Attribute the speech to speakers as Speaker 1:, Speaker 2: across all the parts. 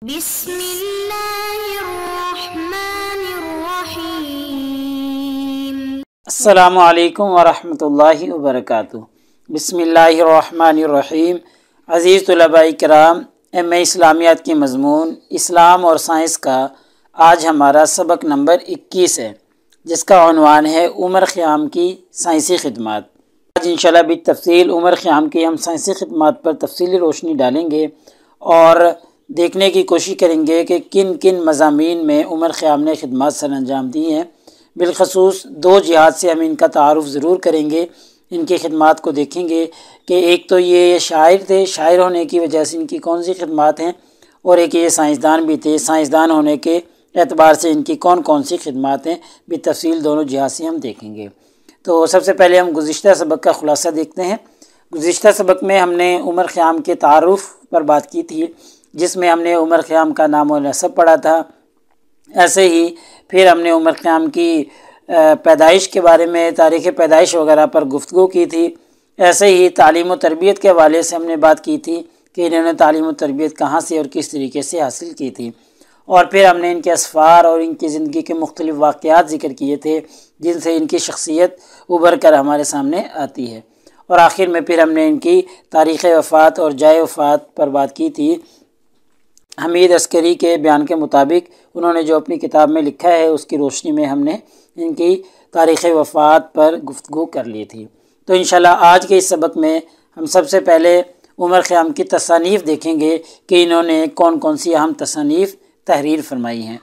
Speaker 1: بسم اللہ الرحمن الرحیم۔
Speaker 2: السلام علیکم ورحمۃ اللہ وبرکاتہ۔ بسم اللہ الرحمن الرحیم۔ عزیز طلباء کرام، ایم.اے اسلامیات کی مضمون اسلام اور سائنس کا آج ہمارا سبق نمبر 21 ہے، جس کا عنوان ہے عمر خیام کی سائنسی خدمات۔ آج انشاءاللہ بالتفصیل عمر خیام کی ہم سائنسی خدمات پر تفصیلی روشنی ڈالیں گے اور دیکھنے کی کوشش کریں گے کہ کن کن مضامین میں عمر خیام نے خدمات سر انجام دی ہیں۔ بالخصوص دو جہات سے ہم ان کا تعارف ضرور کریں گے، ان کی خدمات کو دیکھیں گے کہ ایک تو یہ شاعر تھے، شاعر ہونے کی وجہ سے ان کی کون سی خدمات ہیں، اور ایک یہ سائنسدان بھی تھے، سائنسدان ہونے کے اعتبار سے ان کی کون کون سی خدمات ہیں، بالتفصیل دونوں جہات سے ہم دیکھیں گے۔ تو سب سے پہلے ہم گزشتہ سبق کا خلاصہ دیکھتے ہیں۔ گزشتہ سبق میں ہم نے عمر خیام کے تعارف پر بات کی تھی، جس میں ہم نے عمر خیام کا نام و نسب پڑھا تھا۔ ایسے ہی پھر ہم نے عمر خیام کی پیدائش کے بارے میں، تاریخ پیدائش وغیرہ پر گفتگو کی تھی۔ ایسے ہی تعلیم و تربیت کے حوالے سے ہم نے بات کی تھی کہ انہوں نے تعلیم و تربیت کہاں سے اور کس طریقے سے حاصل کی تھی، اور پھر ہم نے ان کے اسفار اور ان کی زندگی کے مختلف واقعات ذکر کیے تھے جن سے ان کی شخصیت ابھر کر ہمارے سامنے آتی ہے، اور آخر میں پھر ہم نے ان کی تاریخ وفات اور جائے وفات پر بات کی تھی۔ حمید عسکری کے بیان کے مطابق انہوں نے جو اپنی کتاب میں لکھا ہے، اس کی روشنی میں ہم نے ان کی تاریخ وفات پر گفتگو کر لی تھی۔ تو انشاءاللہ آج کے اس سبق میں ہم سب سے پہلے عمر خیام کی تصانیف دیکھیں گے کہ انہوں نے کون کون سی اہم تصانیف تحریر فرمائی ہیں۔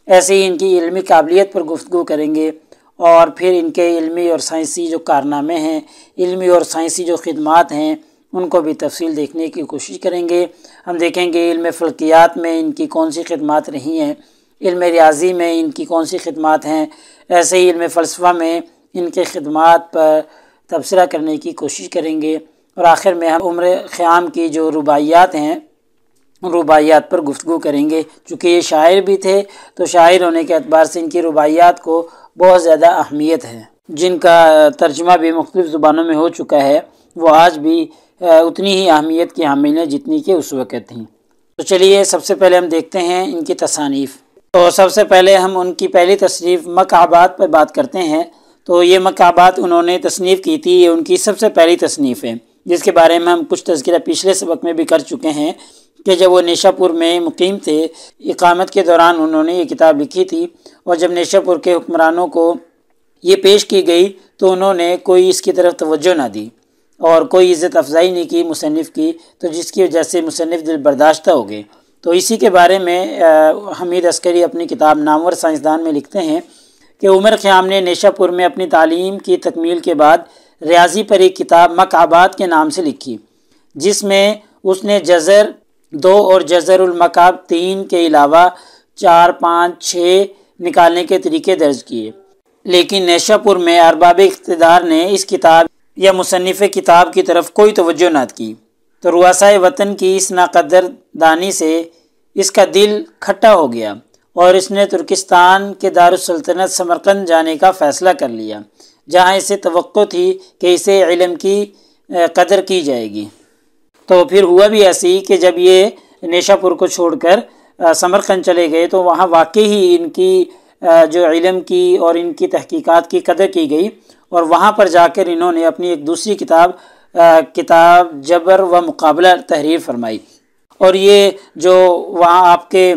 Speaker 2: ایسے ہی ان کی علمی قابلیت پر گفتگو کریں گے، اور پھر ان کے علمی اور سائنسی جو کارنامے ہیں، علمی اور سائنسی جو خدمات ہیں، ان کو بھی تفصیل دیکھنے کی کوشش کریں گے۔ ہم دیکھیں گے علم فلکیات میں ان کی کون سی خدمات رہی ہیں، علم ریاضی میں ان کی کون سی خدمات ہیں، ایسے ہی علم فلسفہ میں ان کے خدمات پر تبصرہ کرنے کی کوشش کریں گے، اور آخر میں ہم عمر خیام کی جو رباعیات ہیں ان رباعیات پر گفتگو کریں گے۔ چونکہ یہ شاعر بھی تھے تو شاعر ہونے کے اعتبار سے ان کی رباعیات کو بہت زیادہ اہمیت ہے، جن کا ترجمہ بھی مختلف زبانوں میں ہو چکا ہے، وہ آج بھی اتنی ہی اہمیت کی حامل ہیں جتنی کہ اس وقت تھیں۔ تو چلیے سب سے پہلے ہم دیکھتے ہیں ان کی تصانیف۔ تو سب سے پہلے ہم ان کی پہلی تصنیف مکعبات پر بات کرتے ہیں۔ تو یہ مکعبات انہوں نے تصنیف کی تھی، یہ ان کی سب سے پہلی تصنیف ہے، جس کے بارے میں ہم کچھ تذکرہ پچھلے سبق میں بھی کر چکے ہیں کہ جب وہ نیشا پور میں مقیم تھے، اقامت کے دوران انہوں نے یہ کتاب لکھی تھی، اور جب نیشا پور کے حکمرانوں کو یہ پیش کی گئی تو انہوں نے کوئی اس کی طرف توجہ نہ دی اور کوئی عزت افزائی نہیں کی مصنف کی، تو جس کی وجہ سے مصنف دل برداشتہ ہو گئے۔ تو اسی کے بارے میں حمید عسکری اپنی کتاب نامور سائنسدان میں لکھتے ہیں کہ عمر خیام نے نیشا پور میں اپنی تعلیم کی تکمیل کے بعد ریاضی پر ایک کتاب مکعبات کے نام سے لکھی، جس میں اس نے جذر 2 اور جذر المکعب 3 کے علاوہ 4، 5، 6 نکالنے کے طریقے درج کیے، لیکن نیشا پور میں ارباب اقتدار نے اس کتاب یا مصنف کتاب کی طرف کوئی توجہ نہ کی، تو رؤسائے وطن کی اس ناقدر دانی سے اس کا دل کھٹا ہو گیا، اور اس نے ترکستان کے دارالسلطنت سمرقند جانے کا فیصلہ کر لیا، جہاں اسے توقع تھی کہ اسے علم کی قدر کی جائے گی۔ تو پھر ہوا بھی ایسی کہ جب یہ نیشا پور کو چھوڑ کر سمرقند چلے گئے تو وہاں واقعی ہی ان کی جو علم کی اور ان کی تحقیقات کی قدر کی گئی، اور وہاں پر جا کر انہوں نے اپنی ایک دوسری کتاب جبر و مقابلہ تحریر فرمائی، اور یہ جو وہاں آپ کے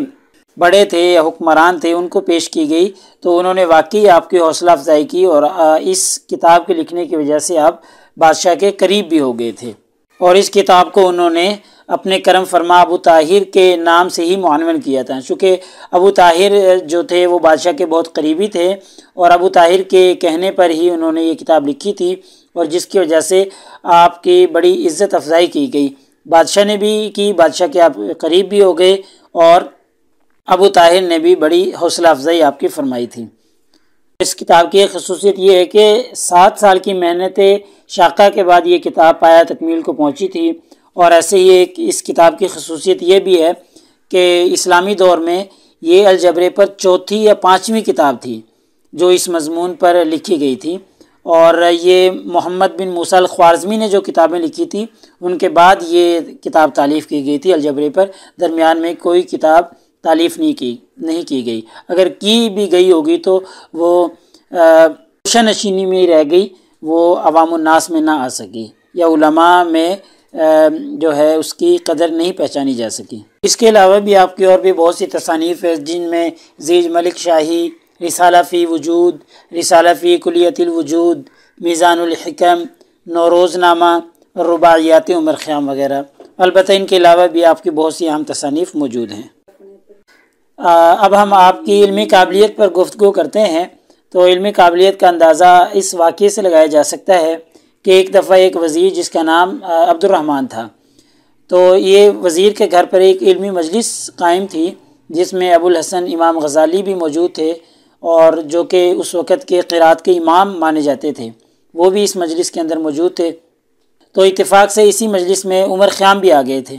Speaker 2: بڑے تھے یا حکمران تھے ان کو پیش کی گئی، تو انہوں نے واقعی آپ کی حوصلہ افزائی کی، اور اس کتاب کے لکھنے کی وجہ سے آپ بادشاہ کے قریب بھی ہو گئے تھے، اور اس کتاب کو انہوں نے اپنے کرم فرما ابو طاہر کے نام سے ہی معنون کیا تھا، چونکہ ابو طاہر جو تھے وہ بادشاہ کے بہت قریبی تھے، اور ابو طاہر کے کہنے پر ہی انہوں نے یہ کتاب لکھی تھی، اور جس کی وجہ سے آپ کی بڑی عزت افزائی کی گئی، بادشاہ نے بھی کی، بادشاہ کے آپ قریب بھی ہو گئے، اور ابو طاہر نے بھی بڑی حوصلہ افزائی آپ کی فرمائی تھی۔ اس کتاب کی ایک خصوصیت یہ ہے کہ 7 سال کی محنت شاقہ کے بعد یہ کتاب پایہ تکمیل کو پہنچی تھی، اور ایسے ہی ایک اس کتاب کی خصوصیت یہ بھی ہے کہ اسلامی دور میں یہ الجبرے پر 4تھی یا 5ویں کتاب تھی جو اس مضمون پر لکھی گئی تھی، اور یہ محمد بن موسیٰ الخوارزمی نے جو کتابیں لکھی تھی ان کے بعد یہ کتاب تالیف کی گئی تھی الجبرے پر، درمیان میں کوئی کتاب تالیف نہیں کی گئی، اگر کی بھی گئی ہوگی تو وہ گوشہ نشینی میں ہی رہ گئی، وہ عوام الناس میں نہ آ سکی، یا علماء میں جو ہے اس کی قدر نہیں پہچانی جا سکی۔ اس کے علاوہ بھی آپ کی اور بھی بہت سی تصانیف ہے، جن میں زیج ملک شاہی، رسالہ فی وجود، رسالہ فی کلیت الوجود، میزان الحکم، نوروز نامہ، رباعیات عمر خیام وغیرہ۔ البتہ ان کے علاوہ بھی آپ کی بہت سی اہم تصانیف موجود ہیں۔ اب ہم آپ کی علمی قابلیت پر گفتگو کرتے ہیں، تو علمی قابلیت کا اندازہ اس واقعے سے لگایا جا سکتا ہے کہ ایک دفعہ ایک وزیر جس کا نام عبد الرحمن تھا، تو یہ وزیر کے گھر پر ایک علمی مجلس قائم تھی جس میں ابو الحسن امام غزالی بھی موجود تھے، اور جو کہ اس وقت کے قرات کے امام مانے جاتے تھے، وہ بھی اس مجلس کے اندر موجود تھے۔ تو اتفاق سے اسی مجلس میں عمر خیام بھی آ گئے تھے،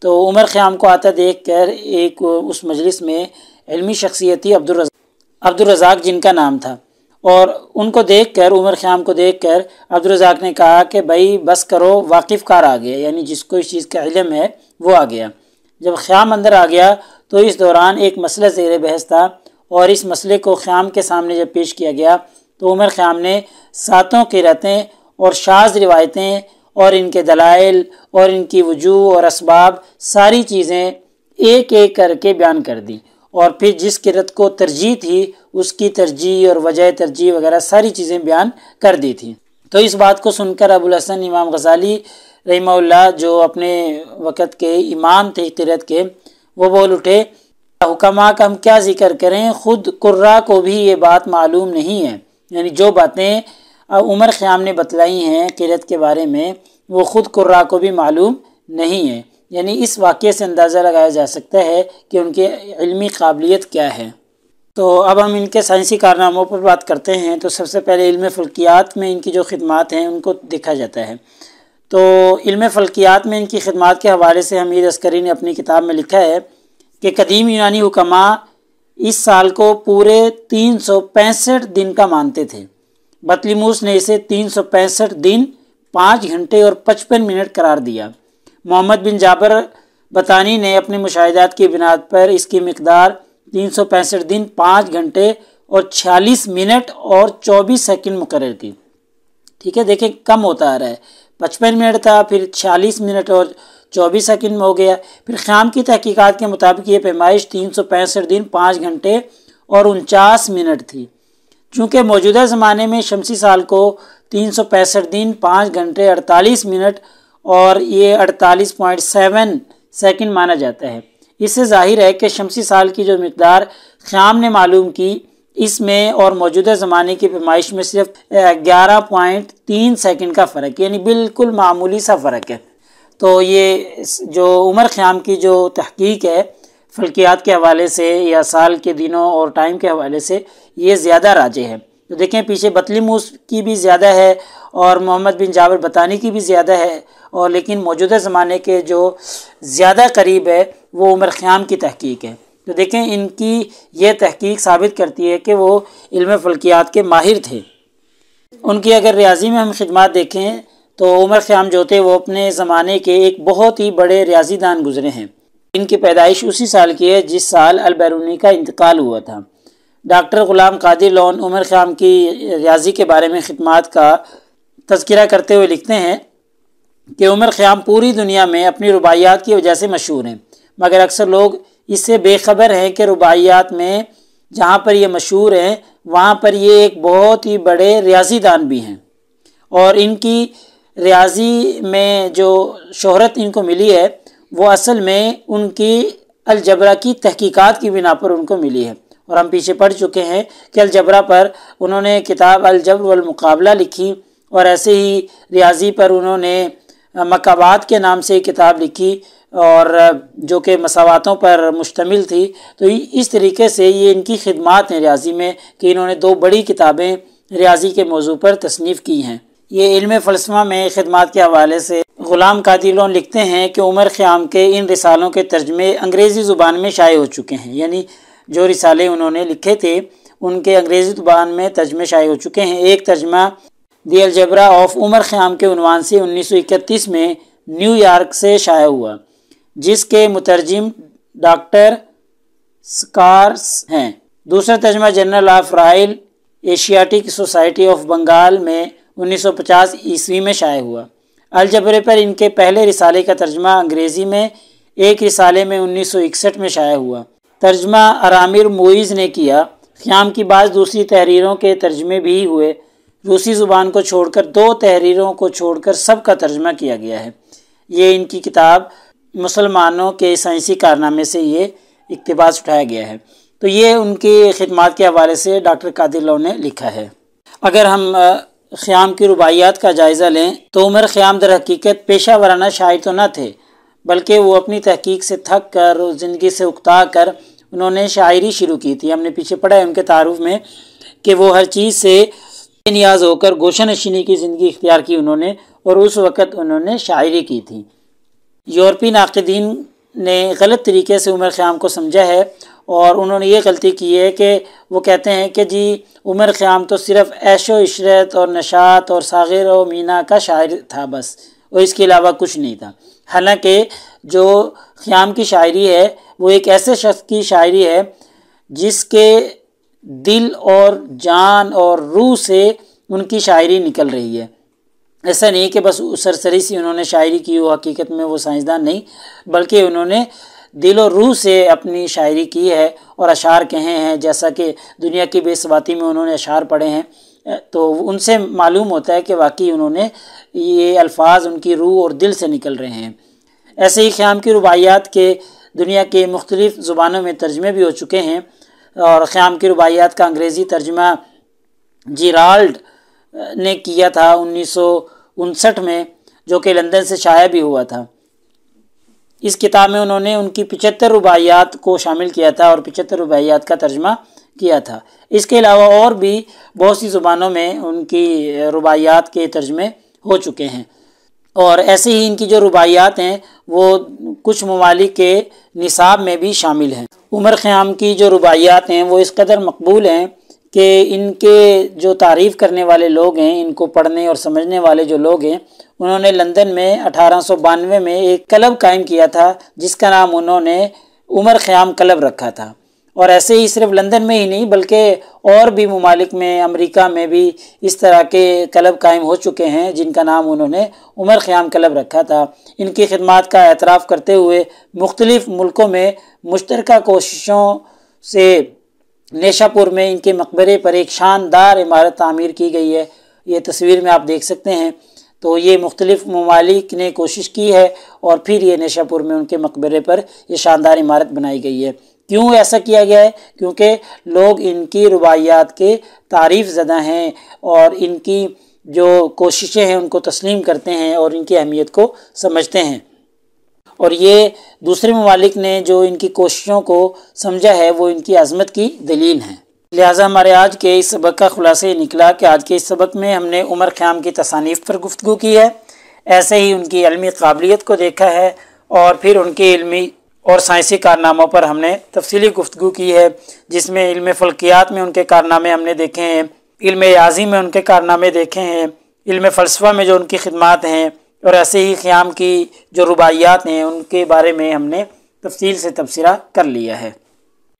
Speaker 2: تو عمر خیام کو آتا دیکھ کر ایک اس مجلس میں علمی شخصیت تھی عبد الرزاق جن کا نام تھا، اور ان کو دیکھ کر، عمر خیام کو دیکھ کر عبد الرزاق نے کہا کہ بھائی بس کرو، واقف کار آ گیا، یعنی جس کو اس چیز کا علم ہے وہ آ گیا۔ جب خیام اندر آ گیا تو اس دوران ایک مسئلہ زیر بحث تھا، اور اس مسئلے کو خیام کے سامنے جب پیش کیا گیا تو عمر خیام نے ساتوں قراتیں اور شاذ روایتیں اور ان کے دلائل اور ان کی وجوہ اور اسباب ساری چیزیں ایک ایک کر کے بیان کر دی، اور پھر جس قرات کو ترجیح تھی اس کی ترجیح اور وجہ ترجیح وغیرہ ساری چیزیں بیان کر دی تھی۔ تو اس بات کو سن کر ابو الحسن امام غزالی رحمہ اللہ، جو اپنے وقت کے امام تھے قرات کے، وہ بول اٹھے، حکماء کا ہم کیا ذکر کریں، خود قراء کو بھی یہ بات معلوم نہیں ہے، یعنی جو باتیں عمر خیام نے بتلائی ہیں قرات کے بارے میں وہ خود قراء کو بھی معلوم نہیں ہے۔ یعنی اس واقعے سے اندازہ لگایا جا سکتا ہے کہ ان کے علمی قابلیت کیا ہے۔ تو اب ہم ان کے سائنسی کارناموں پر بات کرتے ہیں، تو سب سے پہلے علم فلکیات میں ان کی جو خدمات ہیں ان کو دیکھا جاتا ہے۔ تو علم فلکیات میں ان کی خدمات کے حوالے سے حمید عسکری نے اپنی کتاب میں لکھا ہے کہ قدیم یونانی حکماء اس سال کو پورے 365 دن کا مانتے تھے، بطلیموس نے اسے 365 دن 5 گھنٹے اور 55 منٹ قرار دیا۔ محمد بن جابر بطانی نے اپنے مشاہدات کی بنیاد پر اس کی مقدار 365 دن 5 گھنٹے اور 46 منٹ اور 24 سیکنڈ مقرر کی۔ ٹھیک ہے، دیکھیں کم ہوتا آ رہا ہے، 55 منٹ تھا، پھر 46 منٹ اور 24 سیکنڈ میں ہو گیا۔ پھر خیام کی تحقیقات کے مطابق یہ پیمائش 365 دن 5 گھنٹے اور 49 منٹ تھی۔ چونکہ موجودہ زمانے میں شمسی سال کو 365 دن 5 گھنٹے 48 منٹ اور یہ 48.7 سیکنڈ مانا جاتا ہے، اس سے ظاہر ہے کہ شمسی سال کی جو مقدار خیام نے معلوم کی اس میں اور موجودہ زمانے کی پیمائش میں صرف 11.3 سیکنڈ کا فرق، یعنی بالکل معمولی سا فرق ہے۔ تو یہ جو عمر خیام کی جو تحقیق ہے فلکیات کے حوالے سے یا سال کے دنوں اور ٹائم کے حوالے سے، یہ زیادہ راجح ہے۔ تو دیکھیں پیچھے بطلیموس کی بھی زیادہ ہے اور محمد بن جابر بطانی کی بھی زیادہ ہے، اور لیکن موجودہ زمانے کے جو زیادہ قریب ہے وہ عمر خیام کی تحقیق ہے۔ تو دیکھیں ان کی یہ تحقیق ثابت کرتی ہے کہ وہ علم فلکیات کے ماہر تھے۔ ان کی اگر ریاضی میں ہم خدمات دیکھیں تو عمر خیام جو تھے وہ اپنے زمانے کے ایک بہت ہی بڑے ریاضی دان گزرے ہیں۔ ان کی پیدائش اسی سال کی ہے جس سال البیرونی کا انتقال ہوا تھا۔ ڈاکٹر غلام قادر لون عمر خیام کی ریاضی کے بارے میں خدمات کا تذکرہ کرتے ہوئے لکھتے ہیں کہ عمر خیام پوری دنیا میں اپنی رباعیات کی وجہ سے مشہور ہیں، مگر اکثر لوگ اس سے بے خبر ہیں کہ رباعیات میں جہاں پر یہ مشہور ہیں وہاں پر یہ ایک بہت ہی بڑے ریاضی دان بھی ہیں، اور ان کی ریاضی میں جو شہرت ان کو ملی ہے وہ اصل میں ان کی الجبرا کی تحقیقات کی بنا پر ان کو ملی ہے۔ اور ہم پیچھے پڑھ چکے ہیں کہ الجبرا پر انہوں نے کتاب الجبر والمقابلہ لکھی، اور ایسے ہی ریاضی پر انہوں نے مکعبات کے نام سے کتاب لکھی اور جو کہ مساواتوں پر مشتمل تھی۔ تو اس طریقے سے یہ ان کی خدمات ہیں ریاضی میں کہ انہوں نے 2 بڑی کتابیں ریاضی کے موضوع پر تصنیف کی ہیں۔ یہ علم فلسفہ میں خدمات کے حوالے سے غلام قادر لون لکھتے ہیں کہ عمر خیام کے ان رسالوں کے ترجمے انگریزی زبان میں شائع ہو چکے ہیں، یعنی جو رسالے انہوں نے لکھے تھے ان کے انگریزی زبان میں ترجمے شائع ہو چکے ہیں۔ ایک ترجمہ دی الجبرا آف عمر خیام کے عنوان سے 1931 میں نیو یارک سے شائع ہوا، جس کے مترجم ڈاکٹر سکارس ہیں۔ دوسرا ترجمہ general of Royal Asiatic society of Bengal میں 1950 عیسوی میں شائع ہوا۔ الجبرے پر ان کے پہلے رسالے کا ترجمہ انگریزی میں ایک رسالے میں 1961 میں شائع ہوا۔ ترجمہ ارامر موئز نے کیا۔ خیام کی بعض دوسری تحریروں کے ترجمے بھی ہوئے۔ روسی زبان کو چھوڑ کر 2 تحریروں کو چھوڑ کر سب کا ترجمہ کیا گیا ہے۔ یہ ان کی کتاب مسلمانوں کے سائنسی کارنامے سے یہ اقتباس اٹھایا گیا ہے۔ تو یہ ان کی خدمات کے حوالے سے ڈاکٹر قادر لو نے لکھا ہے۔ اگر ہم خیام کی رباعیات کا جائزہ لیں تو عمر خیام در حقیقت پیشہ ورانہ شاعر تو نہ تھے، بلکہ وہ اپنی تحقیق سے تھک کر، زندگی سے اکتا کر انہوں نے شاعری شروع کی تھی۔ ہم نے پیچھے پڑھا ہے ان کے تعارف میں کہ وہ ہر چیز سے بے نیاز ہو کر گوشہ نشینی کی زندگی اختیار کی انہوں نے، اور اس وقت انہوں نے شاعری کی تھی۔ یورپی ناقدین نے غلط طریقے سے عمر خیام کو سمجھا ہے، اور انہوں نے یہ غلطی کی ہے کہ وہ کہتے ہیں کہ جی عمر خیام تو صرف عیش و عشرت اور نشاط اور ساغر و مینا کا شاعر تھا بس، اور اس کے علاوہ کچھ نہیں تھا۔ حالانکہ جو خیام کی شاعری ہے وہ ایک ایسے شخص کی شاعری ہے جس کے دل اور جان اور روح سے ان کی شاعری نکل رہی ہے۔ ایسا نہیں کہ بس سرسری سی انہوں نے شاعری کی ہو، حقیقت میں وہ سائنسدان نہیں، بلکہ انہوں نے دل و روح سے اپنی شاعری کی ہے اور اشعار کہے ہیں، جیسا کہ دنیا کی بے ثباتی میں انہوں نے اشعار پڑھے ہیں، تو ان سے معلوم ہوتا ہے کہ واقعی انہوں نے یہ الفاظ ان کی روح اور دل سے نکل رہے ہیں۔ ایسے ہی خیام کی رباعیات کے دنیا کے مختلف زبانوں میں ترجمے بھی ہو چکے ہیں، اور خیام کی رباعیات کا انگریزی ترجمہ جیرالڈ نے کیا تھا 1959 میں، جو کہ لندن سے شائع بھی ہوا تھا۔ اس کتاب میں انہوں نے ان کی 75 رباعیات کو شامل کیا تھا اور 75 رباعیات کا ترجمہ کیا تھا۔ اس کے علاوہ اور بھی بہت سی زبانوں میں ان کی رباعیات کے ترجمے ہو چکے ہیں، اور ایسے ہی ان کی جو رباعیات ہیں وہ کچھ ممالک کے نصاب میں بھی شامل ہیں۔ عمر خیام کی جو رباعیات ہیں وہ اس قدر مقبول ہیں کہ ان کے جو تعریف کرنے والے لوگ ہیں، ان کو پڑھنے اور سمجھنے والے جو لوگ ہیں، انہوں نے لندن میں 1892 میں ایک کلب قائم کیا تھا جس کا نام انہوں نے عمر خیام کلب رکھا تھا۔ اور ایسے ہی صرف لندن میں ہی نہیں بلکہ اور بھی ممالک میں، امریکہ میں بھی اس طرح کے کلب قائم ہو چکے ہیں جن کا نام انہوں نے عمر خیام کلب رکھا تھا۔ ان کی خدمات کا اعتراف کرتے ہوئے مختلف ملکوں میں مشترکہ کوششوں سے نیشا پور میں ان کے مقبرے پر ایک شاندار عمارت تعمیر کی گئی ہے۔ یہ تصویر میں آپ دیکھ سکتے ہیں۔ تو یہ مختلف ممالک نے کوشش کی ہے اور پھر یہ نیشا پور میں ان کے مقبرے پر یہ شاندار عمارت بنائی گئی ہے۔ کیوں ایسا کیا گیا ہے؟ کیونکہ لوگ ان کی رباعیات کے تعریف زدہ ہیں اور ان کی جو کوششیں ہیں ان کو تسلیم کرتے ہیں اور ان کی اہمیت کو سمجھتے ہیں، اور یہ دوسرے ممالک نے جو ان کی کوششوں کو سمجھا ہے وہ ان کی عظمت کی دلیل ہیں۔ لہٰذا ہمارے آج کے اس سبق کا خلاصہ یہ نکلا کہ آج کے اس سبق میں ہم نے عمر خیام کی تصانیف پر گفتگو کی ہے، ایسے ہی ان کی علمی قابلیت کو دیکھا ہے، اور پھر ان کے علمی اور سائنسی کارناموں پر ہم نے تفصیلی گفتگو کی ہے، جس میں علم فلکیات میں ان کے کارنامے ہم نے دیکھے ہیں، علم ریاضی میں ان کے کارنامے دیکھے ہیں، علم فلسفہ میں جو ان کی خدمات ہیں، اور ایسے ہی خیام کی جو رباعیات ہیں ان کے بارے میں ہم نے تفصیل سے تبصرہ کر لیا ہے۔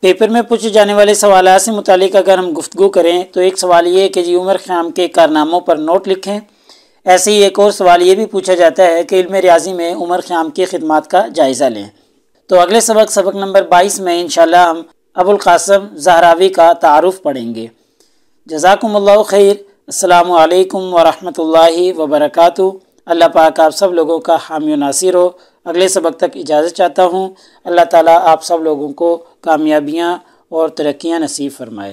Speaker 2: پیپر میں پوچھے جانے والے سوالات سے متعلق اگر ہم گفتگو کریں تو ایک سوال یہ ہے کہ جی عمر خیام کے کارناموں پر نوٹ لکھیں۔ ایسے ہی ایک اور سوال یہ بھی پوچھا جاتا ہے کہ علم ریاضی میں عمر خیام کی خدمات کا جائزہ لیں۔ تو اگلے سبق نمبر 22 میں انشاءاللہ ہم ابو القاسم زہراوی کا تعارف پڑھیں گے۔ جزاکم اللہ خیر۔ السلام علیکم ورحمۃ اللہ وبرکاتہ۔ اللہ پاک آپ سب لوگوں کا حامی و ناصر ہو۔ اگلے سبق تک اجازت چاہتا ہوں۔ اللہ تعالیٰ آپ سب لوگوں کو کامیابیاں اور ترقیاں نصیب فرمائے۔